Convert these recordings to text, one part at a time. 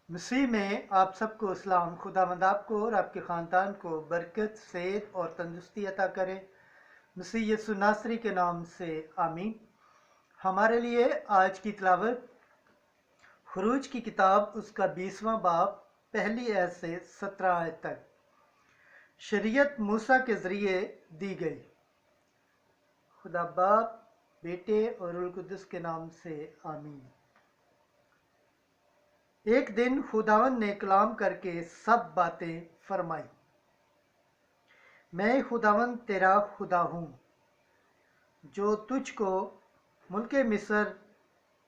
مسیح میں آپ سب کو اسلام۔ خداوند آپ کو اور آپ کے خاندان کو برکت، صحت اور تندرستی عطا کرے۔ مسیح یسوع ناصری کے نام سے آمین۔ ہمارے لیے آج کی تلاوت خروج کی کتاب اس کا 20واں باب پہلی آیت سے 17 آیت تک۔ شریعت موسیٰ کے ذریعے دی گئی۔ خدا باپ، بیٹے اور روح القدس کے نام سے آمین۔ ایک دن خداوند نے کلام کر کے سب باتیں فرمائی۔ میں خداوند تیرا خدا ہوں جو تجھ کو ملک مصر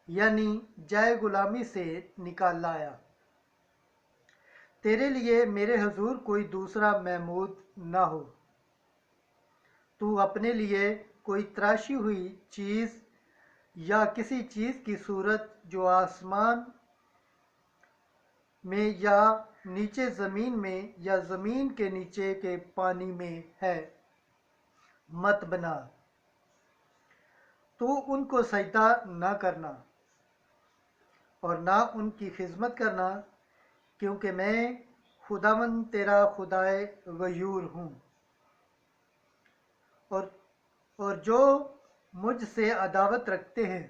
یعنی جائے غلامی سے نکال لایا۔ تیرے لیے میرے حضور کوئی دوسرا معبود نہ ہو۔ تو اپنے لیے کوئی تراشی ہوئی چیز یا کسی چیز کی صورت جو آسمان میں یا نیچے زمین میں یا زمین کے نیچے کے پانی میں ہے مت بنا۔ تو ان کو سجدہ نہ کرنا اور نہ ان کی خدمت کرنا، کیونکہ میں خداوند تیرا خدائے غیور ہوں، اور جو مجھ سے عداوت رکھتے ہیں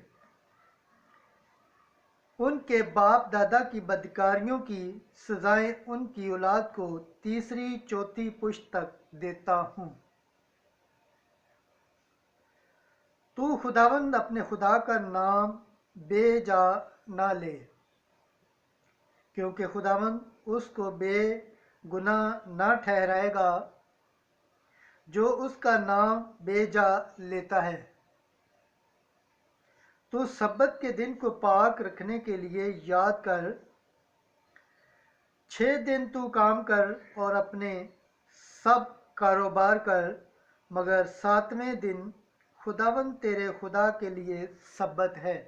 ان کے باپ دادا کی بدکاریوں کی سزائیں ان کی اولاد کو تیسری چوتھی پشت تک دیتا ہوں۔ تو خداوند اپنے خدا کا نام بے جا نہ لے، کیونکہ خداوند اس کو بے گناہ نہ ٹھہرائے گا جو اس کا نام بے جا لیتا ہے۔ تو سبت کے دن کو پاک رکھنے کے لیے یاد کر، 6 دن تو کام کر اور اپنے سب کاروبار کر، مگر 7ویں دن خداوند تیرے خدا کے لیے سبت ہے۔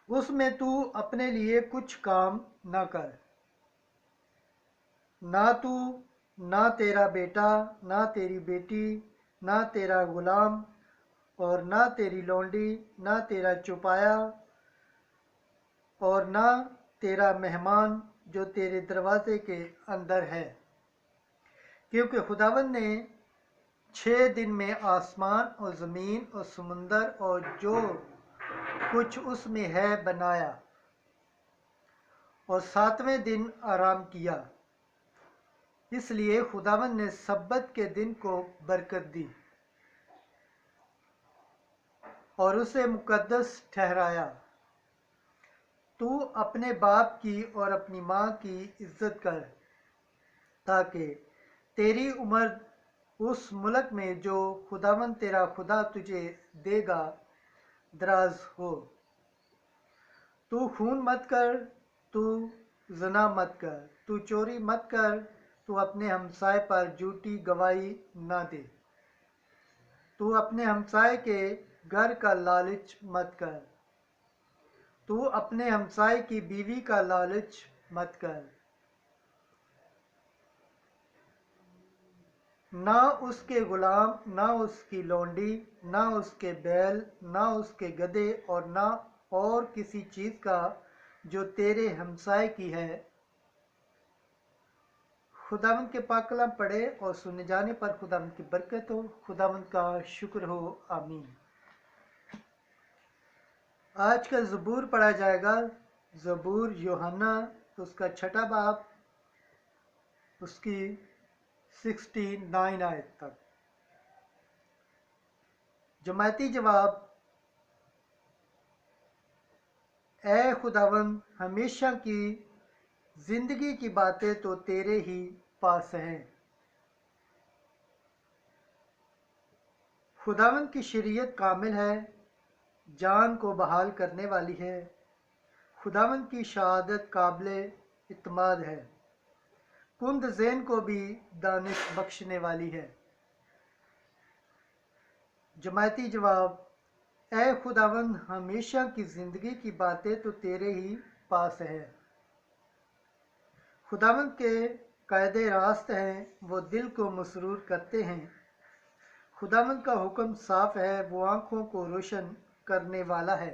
اس میں تو اپنے لیے کچھ کام نہ کر، نہ تو، نہ تیرا بیٹا، نہ تیری بیٹی، نہ تیرا غلام اور نہ تیری لونڈی، نہ تیرا چوپایا اور نہ تیرا مہمان جو تیرے دروازے کے اندر ہے، کیونکہ خداوند نے 6 دن میں آسمان اور زمین اور سمندر اور جو کچھ اس میں ہے بنایا، اور 7ویں دن آرام کیا۔ اس لیے خداوند نے سبت کے دن کو برکت دی اور اسے مقدس ٹھہرایا۔ تو اپنے باپ کی اور اپنی ماں کی عزت کر، تاکہ تیری عمر اس ملک میں جو خداوند تیرا خدا تجھے دے گا دراز ہو۔ تو خون مت کر، تو زنا مت کر، تو چوری مت کر، تو اپنے ہمسائے پر جھوٹی گواہی نہ دے، تو اپنے ہمسائے کے گھر کا لالچ مت کر، تو اپنے ہمسائے کی بیوی کا لالچ مت کر، نہ اس کے غلام، نہ اس کی لونڈی، نہ اس کے بیل، نہ اس کے گدھے اور نہ اور کسی چیز کا جو تیرے ہمسائے کی ہے۔ خداوند کے پاک کلام پڑھے اور سنے جانے پر خداوند کی برکت ہو۔ خداوند کا شکر ہو، آمین۔ آج کا زبور پڑھا جائے گا، زبور یوحنا اس کا 6 باب اس کی 69 آیت تک۔ جماعتی جواب: اے خداوند، ہمیشہ کی زندگی کی باتیں تو تیرے ہی پاس ہیں۔ خداوند کی شریعت کامل ہے، جان کو بحال کرنے والی ہے۔ خداوند کی شہادت قابل اعتماد ہے، کند ذہن کو بھی دانش بخشنے والی ہے۔ جماعتی جواب: اے خداوند، ہمیشہ کی زندگی کی باتیں تو تیرے ہی پاس ہے۔ خداوند کے قاعدے راست ہیں، وہ دل کو مسرور کرتے ہیں۔ خداوند کا حکم صاف ہے، وہ آنکھوں کو روشن کرنے والا ہے۔